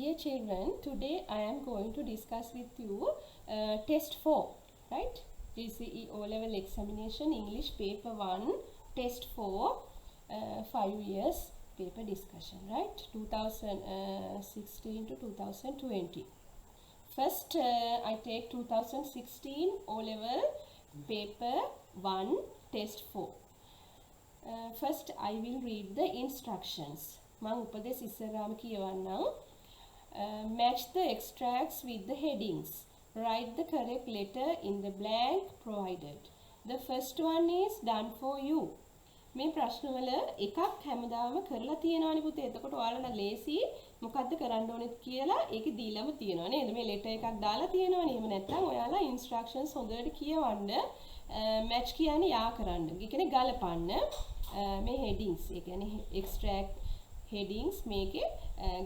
Dear children, today I am going to discuss with you test 4, right? GCE O-level examination English paper 1, test 4, 5 years paper discussion, right? 2016 to 2020. First, I take 2016 O-level paper 1, test 4. First, I will read the instructions. මම උපදෙස් ඉස්සරහාම කියවන්නම්. Match the extracts with the headings. Write the correct letter in the blank provided. The first one is done for you. මේ ප්‍රශ්නවල එකක් හැමදාම කරලා තියෙනවානේ පුතේ. එතකොට ඔයාලා ලේසි මොකද්ද කරන්න ඕනෙත් කියලා ඒකේ දීලාම තියෙනවා නේද? මේ letter එකක් දාලා තියෙනවානේ. එහෙම නැත්නම් ඔයාලා instructions හොඳට කියවන්න match කියන්නේ යා කරන්න. ඒ කියන්නේ ගලපන්න මේ headings. ඒ කියන්නේ extract headings මේකේ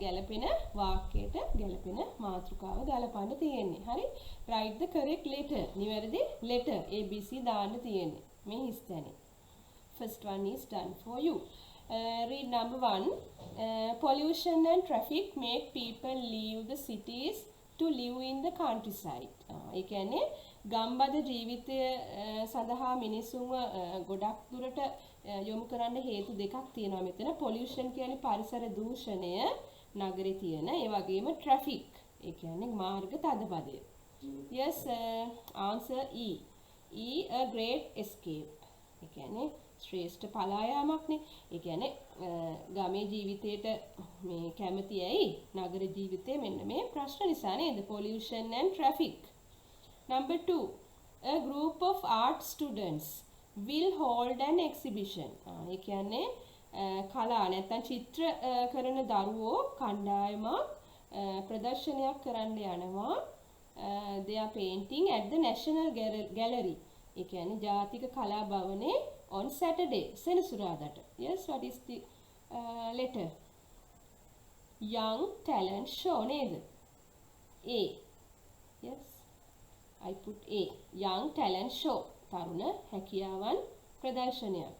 ගැලපෙන වාක්‍යයට ගැලපෙන මාතෘකාව ගලපන්න තියෙන්නේ. හරි? Write the correct letter. නිවැරදි letter ABC දාන්න තියෙන්නේ. මේ හිස්තැනේ. First one is done for you. Read number 1. Pollution and traffic make people leave the cities to live in the countryside. ඒ කියන්නේ ගම්බද ජීවිතය සඳහා මිනිසුන්ව ගොඩක් දුරට යොමු කරන්න හේතු දෙකක් තියෙනවා මෙතන. pollution කියන්නේ පරිසර දූෂණය නගරේ තියෙන. ඒ වගේම traffic. ඒ කියන්නේ මාර්ග තදබදය. Yes, answer E. E a great escape. ඒ කියන්නේ ශ්‍රේෂ්ඨ පලායාමක්නේ. ඒ කියන්නේ ගමේ ජීවිතේට මේ කැමති ඇයි නගර ජීවිතේ මෙන්න මේ ප්‍රශ්න නිසා නේද? pollution and traffic. Number 2. A group of art students will hold an exhibition. ඒ කියන්නේ කලා නැත්නම් චිත්‍ර කරන දරුවෝ කණ්ඩායමක් ප්‍රදර්ශනයක් කරන්න යනවා. They are painting at the National Gallery. ඒ කියන්නේ ජාතික කලා භවනේ on Saturday, සෙනසුරාදාට. Yes, what is the letter? Young talent show නේද? A. Yes, I put A. Young talent show. තරුණ හැකියාවන් ප්‍රදර්ශනයක්.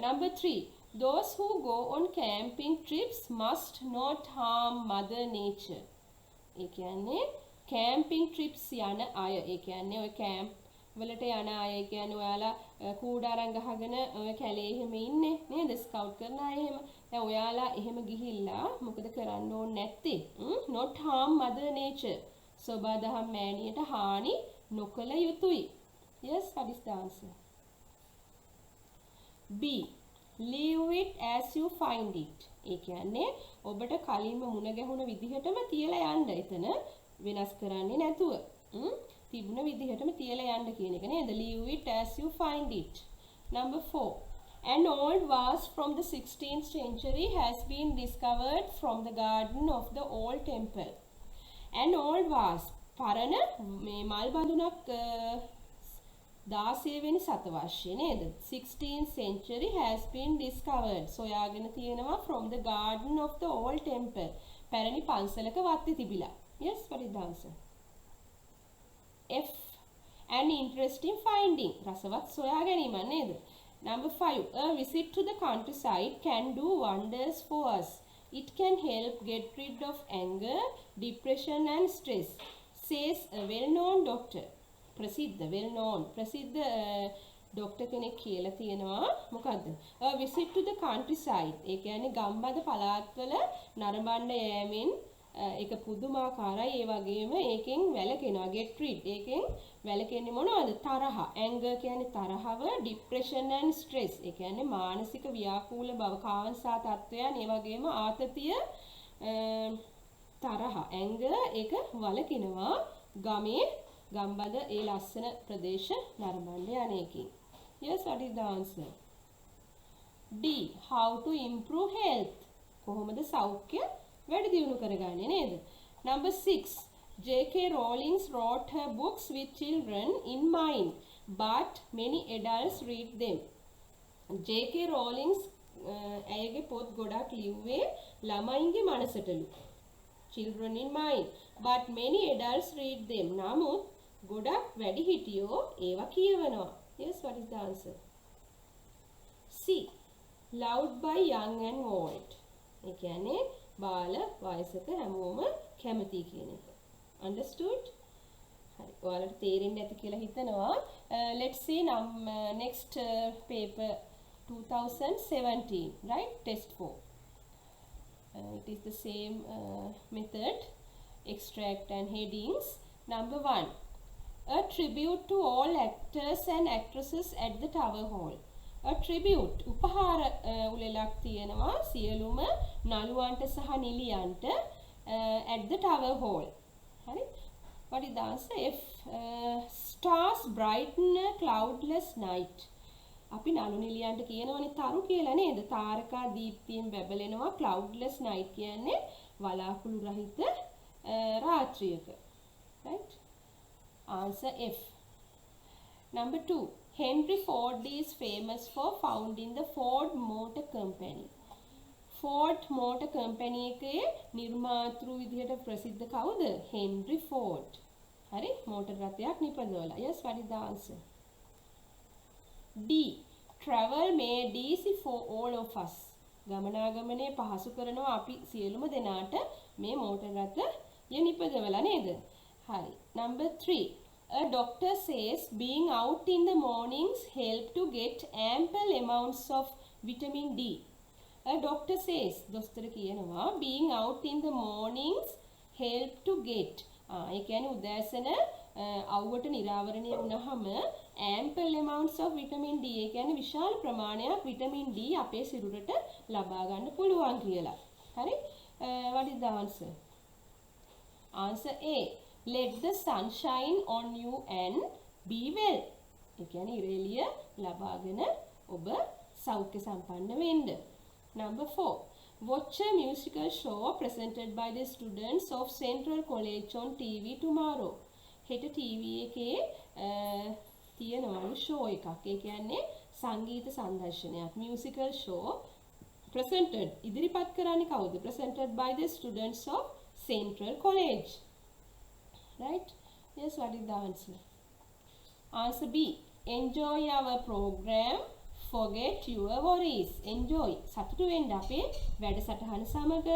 Number 3. Those who go on camping trips must not harm Mother Nature. ඒ කියන්නේ camping trips යන අය. ඒ කියන්නේ ඔය camp වලට යන අය. ඒ කියන්නේ ඔයාලා කූඩාරම් ගහගෙන ඔය කැලේ එහෙම ඉන්නේ නේද? ස්කවුට් කරන අය එහෙම. දැන් ඔයාලා එහෙම ගිහිල්ලා මොකද කරන්න ඕනේ නැත්තේ? Not harm Mother Nature. සබදාහම් මෑණියට හානි නොකළ යුතුයි. Yes, what is the answer? B. Leave it as you find it. ඒ කියන්නේ ඔබට කලින්ම මුණ ගැහුණ විදිහටම තියලා යන්න. එතන වෙනස් කරන්නේ නැතුව. තිබුණ විදිහටම තියලා යන්න කියන එක නේද? Leave it as you find it. Number 4. An old vase from the 16th century has been discovered from the garden of the old temple. An old vase. පරණ මේ මල් බඳුනක් 16 වෙනි සතවර්ෂයේ නේද? 16th century has been discovered. සොයාගෙන තියෙනවා from the garden of the old temple. පැරණි පන්සලක වත්තේ තිබිලා. Yes, what is the answer? F. An interesting finding. රසවත් සොයා ගැනීමක් නේද? Number 5. A visit to the countryside can do wonders for us. It can help get rid of anger, depression and stress, says a well-known doctor. ප්‍රසිද්ධ doctor කෙනෙක් කියලා තියෙනවා. මොකද්ද? A visit to the countryside. ඒ කියන්නේ ගම්බද පළාත්වල නරඹන්න යෑමෙන් ඒක පුදුමාකාරයි. ඒ වගේම ඒකෙන් වැළකෙනවා. get rid. ඒකෙන් වැළකෙන්නේ මොනවද? තරහ. anger කියන්නේ තරහව, depression and stress. ඒ කියන්නේ මානසික ව්‍යාකූල බව, කාංසා තත්ත්වයන්, ඒ වගේම ආතතිය, තරහ, anger ඒක වළකිනවා ගමේ ගම්බද ඒ ලස්සන ප්‍රදේශ නරඹන්න යන එකකින්. Yes, what is the answer? D. How to improve health. කොහොමද සෞඛ්‍ය වැඩි දියුණු කරගන්නේ නේද? Number 6. J.K. Rowling wrote her books with children in mind, but many adults read them. J.K. Rowling ඇයගේ පොත් ගොඩක් ලිව්වේ ළමයින්ගේ මනසටලු. Children in mind, but many adults read them. නමුත් ගොඩක් වැඩිහිටියෝ ඒවා කියවනවා. Yes, what is the answer? C. Loved by young and old. ඒ කියන්නේ බාල වයසක හැමෝම කැමති කියන එක. Understood? හරි. ඔයාලට තේරෙන්නේ නැති කියලා හිතනවා. Let's see next paper 2017, right? Test 4. It is the same method, extract and headings. Number 1, a tribute to all actors and actresses at the Tower Hall. A tribute, උපහාර උලෙලක් තියෙනවා සියලුම නළුවන්ට සහ නිලියන්ට at the Tower Hall. හරි. What is the answer? If stars brighten a cloudless night. අපි නළු නිලියන්ට කියනවනේ තරු කියලා නේද? තාරකා දීප්තියෙන් බැබලෙනවා. cloudless night කියන්නේ වලාකුළු රහිත රාත්‍රියක. Right? Answer F. Number 2. Henry Ford is famous for founding the Ford Motor Company. Ford Motor Company එකේ නිර්මාතෘ විදිහට ප්‍රසිද්ධ කවුද? Henry Ford. හරි? මෝටර් රථයක් නිපදවලා. Yes, what is the answer? D. Travel made easy for all of us. ගමනාගමනය පහසු කරනවා අපි සියලුම දෙනාට මේ මෝටර් රථය නිපදවලා නේද? හරි. Number 3. A doctor says being out in the mornings help to get ample amounts of vitamin D. A doctor says, දොස්තර කියනවා being out in the mornings help to get. ඒ කියන්නේ උදෑසන අවුවට නිරාවරණය වුණාම ample amounts of vitamin D. ඒ කියන්නේ විශාල ප්‍රමාණයක් vitamin D අපේ සිරුරට ලබා ගන්න පුළුවන් කියලා. හරි? What is the answer? Answer A. Let the sun shine on you and be well. ඒ කියන්නේ ඉරෙලිය ලබාගෙන ඔබ සෞඛ්‍ය සම්පන්න වෙන්න. Number 4. Watch a musical show presented by the students of Central College on TV tomorrow. හෙට TV එකේ තියෙනවලු show එකක්. ඒ කියන්නේ සංගීත සංදර්ශනයක්. Musical show presented. ඉදිරිපත් කරන්නේ කවුද? Presented by the students of Central College. Right? Yes, what is the answer? Answer B. Enjoy our program. Forget your worries. Enjoy. සතුටු වෙන්න අපේ වැඩසටහන සමග.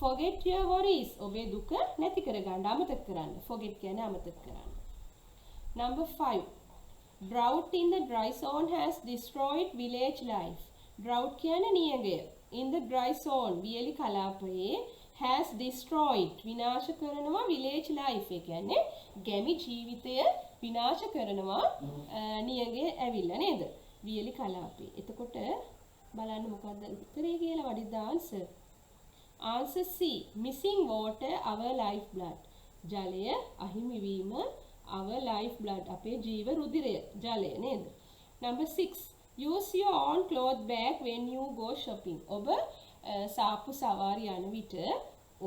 Forget your worries. ඔබේ දුක නැති කරගන්න, අමතක කරන්න. Forget කියන්නේ අමතක කරන්න. Number 5. Drought in the dry zone has destroyed village life. Drought කියන්නේ නියඟය. In the dry zone, වියලි කලාපයේ has destroyed විනාශ කරනවා village life. ඒ කියන්නේ ගැමි ජීවිතය විනාශ කරනවා නියඟය ඇවිල්ලා නේද? වියලි කලාපේ. එතකොට බලන්න මොකක්ද උත්තරේ කියලා. what is the answer? Answer C. Missing water our life blood. ජලය අහිමි වීම our life blood. අපේ ජීව රුධිරය ජලය නේද? Number 6. Use your own cloth bag when you go shopping. ඔබ සාප්පු සවාරි යන විට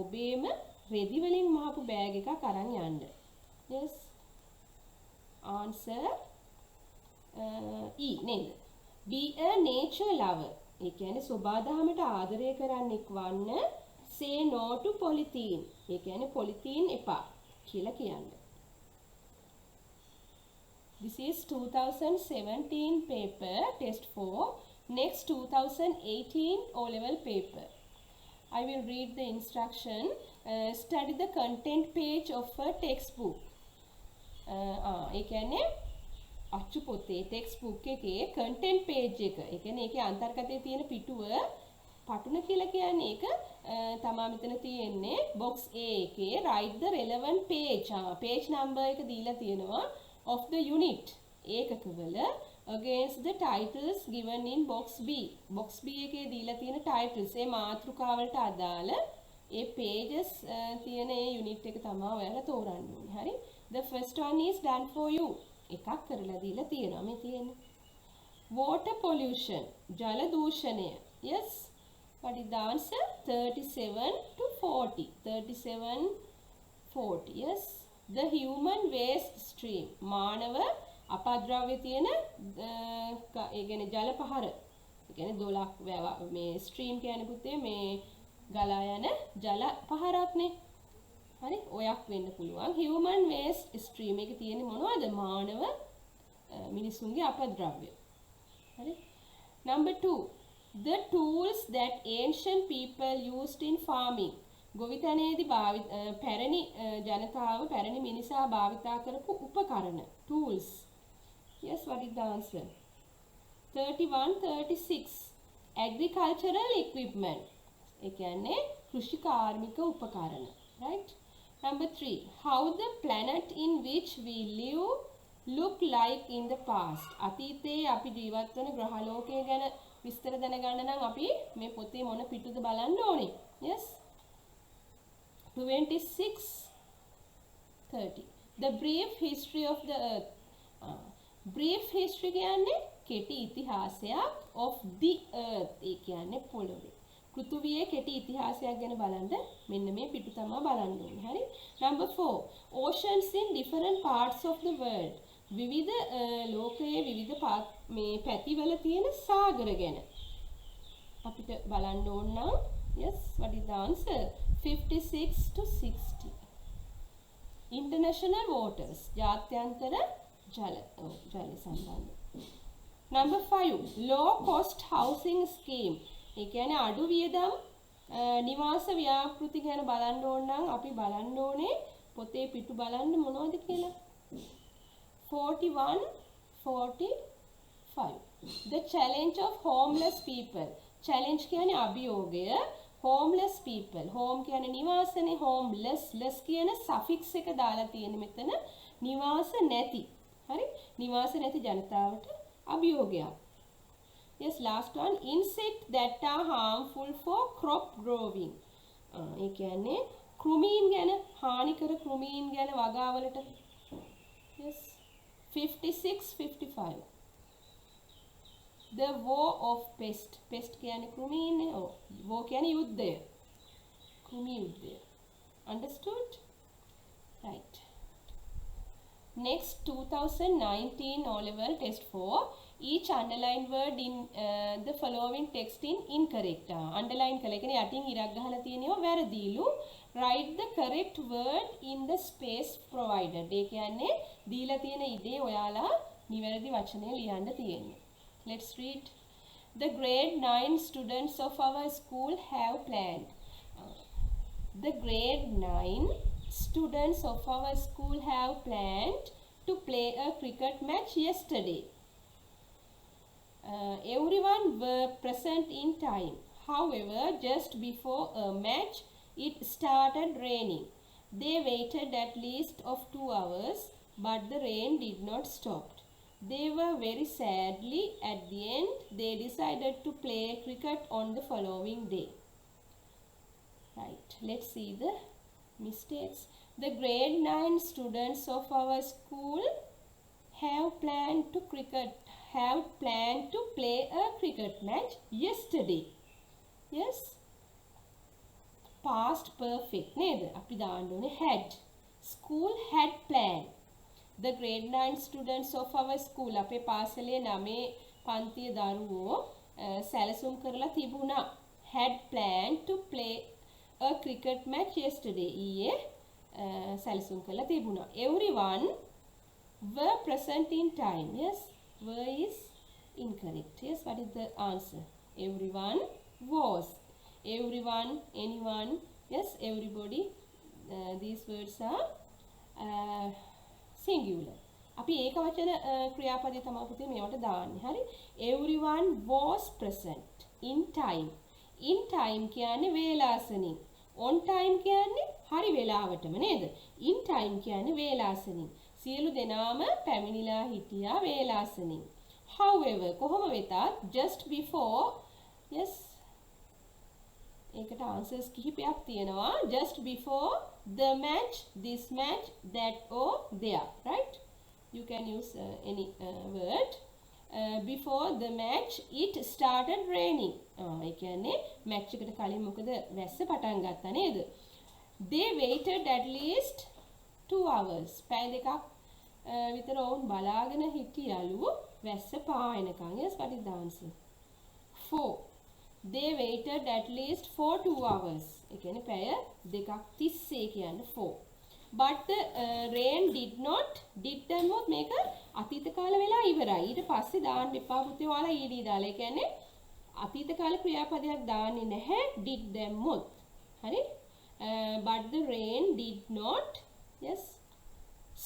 ඔබේම රෙදි වලින් මහපු බෑග් එකක් අරන් යන්න. Yes. Answer E නේද? Be a nature lover. ඒ කියන්නේ සබාදහමට ආදරය කරන්නෙක් වන්න. Say no to polythene. ඒ කියන්නේ polythene එපා කියලා කියන්න. This is 2017 paper test 4. Next 2018 O-level paper. I will read the instruction. Study the content page of a textbook. ඒ කියන්නේ අච්චු පොතේ ටෙක්ස්ට්බුක් එකේ content page එක. ඒ කියන්නේ ඒකේ අන්තර්ගතයේ තියෙන පිටුව පටුන කියලා කියන්නේ ඒක තමා මෙතන තියෙන්නේ box A එකේ write the relevant page. page number එක දීලා තියෙනවා of the unit. ඒකකවල against the titles given in box B. box B එකේ දීලා තියෙන titles ඒ මාතෘකාවලට අදාළ ඒ pages තියෙන ඒ unit එක තමයි ඔයාලා තෝරන්න ඕනේ. හරි? The first one is done for you. එකක් කරලා දීලා තියෙනවා මේ තියෙන්නේ. Water pollution. ජල දූෂණය. Yes. What is the answer? 37 to 40. 37 40. Yes. The human waste stream. මානව අපද්‍රව්‍ය තියෙන ඒ කියන්නේ ජල පහර. ඒ කියන්නේ දොලක් මේ stream කියන්නේ පුතේ මේ ගලා යන ජල පහරක්නේ. හරි ඔයක් වෙන්න පුළුවන්. human waste stream එකේ තියෙන්නේ මොනවද? මානව මිනිසුන්ගේ අපද්‍රව්‍ය. හරි. Number 2. The tools that ancient people used in farming. ගොවිතැනේදී පැරණි ජනතාව පැරණි මිනිසා භාවිතා කරපු උපකරණ tools. Yes, what is the answer? 31 36 agricultural equipment. ඒ කියන්නේ කෘෂි කාර්මික උපකරණ. Right? Number 3. How the planet in which we live look like in the past. අතීතයේ අපි ජීවත් වන ග්‍රහලෝකය ගැන විස්තර දැනගන්න නම් අපි මේ පොතේ මොන පිටුද බලන්න ඕනේ. Yes? 26 30. The brief history of the earth. Brief history කියන්නේ කෙටි ඉතිහාසයක් of the earth. ඒ කියන්නේ පොළොවේ. පෘථුවියේ කෙටි ඉතිහාසයක් ගැන බලන්න මෙන්න මේ පිටු තමයි බලන්න ඕනේ. හරි? Number 4. Oceans in different parts of the world. විවිධ ලෝකයේ විවිධ මේ පැතිවල තියෙන සාගර ගැන අපිට බලන්න ඕන නම් yes, what is the answer? 56 to 60. International waters. ජාත්‍යන්තර ජල සම්බන්ධ. Number 5. Low cost housing scheme. ඒ කියන්නේ අඩු වියදම් නිවාස ව්‍යාපෘති ගැන බලන්න ඕන නම් අපි බලන්න ඕනේ පොතේ පිටු බලන්න මොනවද කියලා. 41 45. The challenge of homeless people. Challenge කියන්නේ අභියෝගය. Homeless people. Home කියන්නේ නිවාසනේ. Homeless. less කියන suffix එක දාලා තියෙන මෙතන නිවාස නැති. හරි? නිවාස නැති ජනතාවට අභියෝගයක්. Yes, last one. Insects that are harmful for crop growing. ඒ කියන්නේ කෘමීන් ගැන හානිකර කෘමීන් ගැන වගාවලට. Yes. 56 55. The war of pest. Pest කියන්නේ කෘමීන් නේ. war කියන්නේ යුද්ධය. කෘමි යුද්ධය. Understood? Right. Next 2019 O-level test 4. Each underlined word in the following text in incorrect. Underline කළ කියන්නේ යටින් ඉරක් ගහලා තියෙනවා වැරදිලු. Write the correct word in the space provided. ඒ කියන්නේ දීලා තියෙන ඉඩේ ඔයාලා නිවැරදි වචනය ලියන්න තියෙන්නේ. Let's read. The grade 9 students of our school have planned. The grade 9 students of our school have planned to play a cricket match yesterday. Everyone were present in time. However, just before a match, it started raining. They waited at least of 2 hours, but the rain did not stop. They were very sadly. At the end, they decided to play cricket on the following day. Right, let's see the mistakes. The grade 9 students of our school have planned to play a cricket match yesterday. Yes? Past perfect නේද? අපි දාන්න ඕනේ had. School had planned. The grade 9 students of our school අපේ පාසලේ 9 පන්තිය දරුවෝ සැලසුම් කරලා තිබුණා. Had planned to play a cricket match yesterday. ඊයේ සැලසුම් කරලා තිබුණා. Everyone were present in time. Yes? Were is incorrect. Yes, what is the answer? Everyone was. Everyone, anyone, yes, everybody. These words are singular. අපි ඒකවචන ක්‍රියාපදේ තමයි පුතේ මේවට දාන්නේ. හරි? Everyone was present in time. In time කියන්නේ වේලාසනින්. On time කියන්නේ හරි වෙලාවටම නේද? In time කියන්නේ වේලාසනින්. සියලු දෙනාම පැමිණිලා හිටියා වේලාසනින්. However, කොහොම වෙතත් just before, yes, ඒකට answers කිහිපයක් තියෙනවා. Just before the match, this match, that or there, right? You can use any word. Before the match, it started raining. ඒ කියන්නේ match එකට කලින් මොකද වැස්ස පටන් ගත්තා නේද? They waited at least 2 hours. පැය දෙකක් විතර වුන් බලාගෙන හිටියලු වැස්ස පායනකම්. Yes, what is the answer? 4. They waited at least for 2 hours. ඒ කියන්නේ පැය දෙකක් තිස්සේ කියන්නේ 4. But the rain did not. Did දැම්මොත් මේක අතීත කාල වෙලා ඉවරයි. ඊට පස්සේ දාන්න එපා පුතේ ඔයාලා ed දාලා. ඒ කියන්නේ අතීත කාල ක්‍රියාපදයක් දාන්නේ නැහැ did දැම්මොත්. හරි? but the rain did not, yes,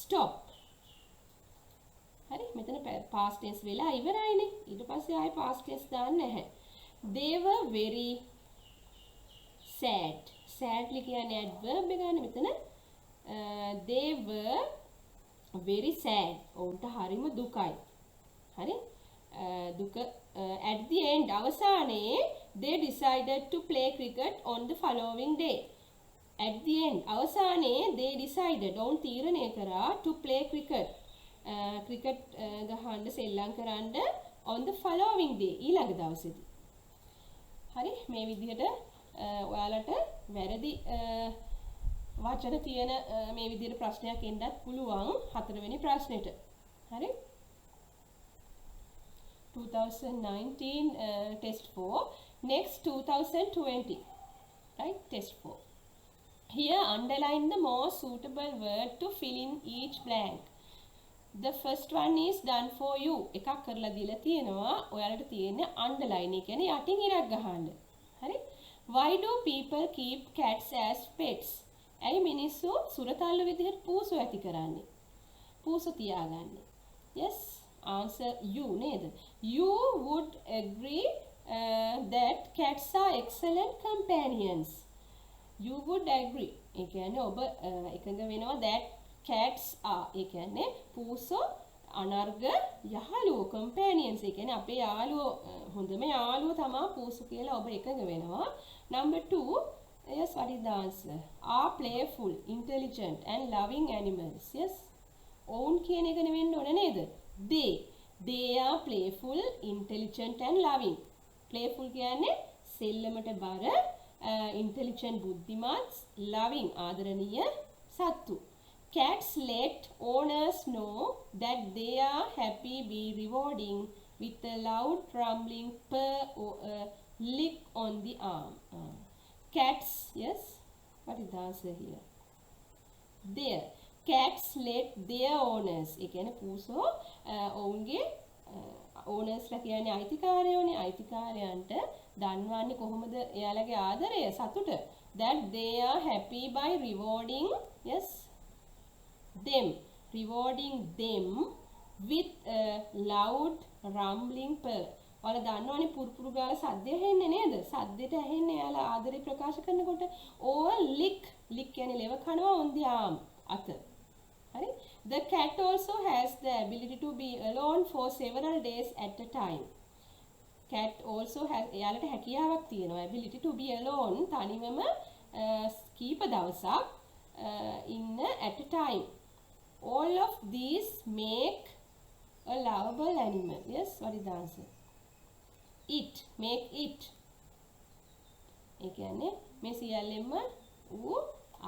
stop. හරි මෙතන past tense වෙලා ඉවරයිනේ. ඊට පස්සේ ආයෙ past tense දාන්න නැහැ. They were very sad. Sadly කියන්නේ adverb එකනේ මෙතන. They were very sad. ඔවුන්ට හරිම දුකයි. හරි? දුක at the end අවසානයේ they decided to play cricket on the following day. At the end අවසානයේ they decided ඔවුන් තීරණය කරා to play cricket. cricket ගහන්න සෙල්ලම් කරන්න on the following day ඊළඟ දවසේදී. හරි මේ විදිහට ඔයාලට වැරදි වචන තියෙන මේ විදිහට ප්‍රශ්නයක් එන්නත් පුළුවන් හතරවෙනි ප්‍රශ්නෙට. හරි 2019 test 4. Next 2020, right? Test 4. Here underline the most suitable word to fill in each blank. The first one is done for you. එකක් කරලා දීලා තියෙනවා. ඔයාලට තියෙන්නේ underline එක කියන්නේ යටින් ඉරක් ගහන්න. හරි? Why do people keep cats as pets? ඇයි මිනිස්සු සුරතල්ලු විදිහට පූසු ඇති කරන්නේ? පූසු තියාගන්නේ. Yes? Answer you නේද? You would agree that cats are excellent companions. You would agree. ඒ කියන්නේ ඔබ එකඟ වෙනවා that cats are ඒ කියන්නේ පූසෝ අනර්ග යහළුවෝ companions ඒ කියන්නේ අපේ යාළුවෝ හොඳම යාළුවෝ තමයි පූසු කියලා ඔබ එකඟ වෙනවා. Number 2, yes, what is the answer? Are playful, intelligent and loving animals. Yes. ඔවුන් කියන එක නෙවෙන්න ඕන නේද? They are playful, intelligent and loving. Playful කියන්නේ සෙල්ලමට බර, intelligent බුද්ධිමත්, loving ආදරණීය සත්තු. Cats let owners know that they are happy, be rewarding with a loud rumbling purr or a lick on the arm. Cats, yes, what is the answer here? There. Cats let their owners ඒ කියන්නේ පූසෝ ඔවුන්ගේ ඕනර්ස්ලා කියන්නේ අයිතිකාරයෝනේ අයිතිකාරයන්ට දන්වන්නේ කොහොමද එයාලගේ ආදරය සතුට that they are happy by rewarding, yes, them with a loud rumbling purr. ඔයාලා දන්නවනේ පුරුපුරු ගාලා සද්ද ඇහෙන්නේ නේද? සද්දෙට ඇහෙන්නේ එයාලා ආදරේ ප්‍රකාශ කරනකොට or lick කියන්නේ ලෙව කනවා on the arm අත. හරි? The cat also has the ability to be alone for several days at a time. Cat also has එයාලට හැකියාවක් තියෙනවා ability to be alone තනිවම කීප දවසක් ඉන්න at a time. All of these make a lovable animal. Yes, what is the answer? Make it. ඒ කියන්නේ මේ සියල්ලෙම ඌ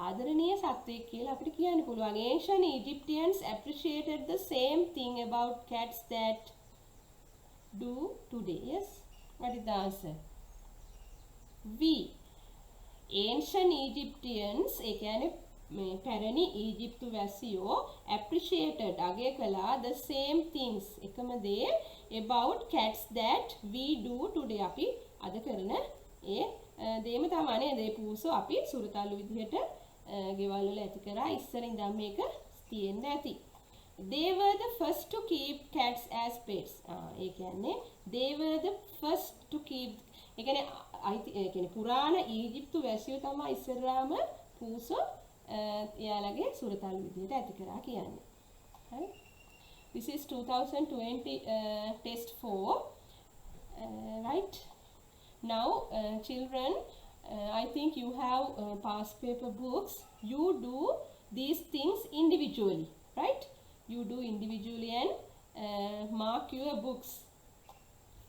ආදරණීය සත්වෙක් කියලා අපිට කියන්න පුළුවන්. Ancient Egyptians appreciated the same thing about cats that do today. Yes, what is the answer? Ancient Egyptians ඒ කියන්නේ මේ පැරණි ඊජිප්තු වැසියෝ appreciated අගය කළා the same things එකම දේ about cats that we do today. අපි අද කරන ඒ දේම තමයි නේද? ඒ පූසෝ අපි සුරතල්ලු විදිහට ගෙවල් වල ඇති කරා ඉස්සර ඉඳන් මේක තියෙන්න ඇති. They were the first to keep cats as pets. ඒ කියන්නේ they were the first to keep ඒ කියන්නේ පුරාණ ඊජිප්තු වැසියෝ තමයි ඉස්සරාම පූසෝ එයාලගේ සුරතල්ලු විදිහට ඇති කරා කියන්නේ. හරි? This is 2020 test 4. Right? Now children, I think you have past paper books. You do these things individually, right? You do individually and mark your books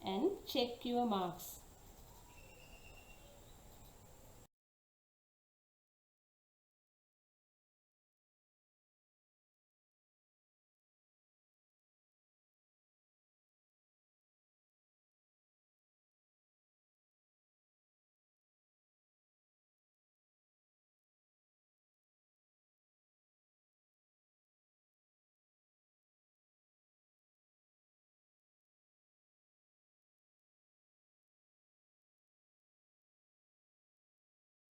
and check your marks.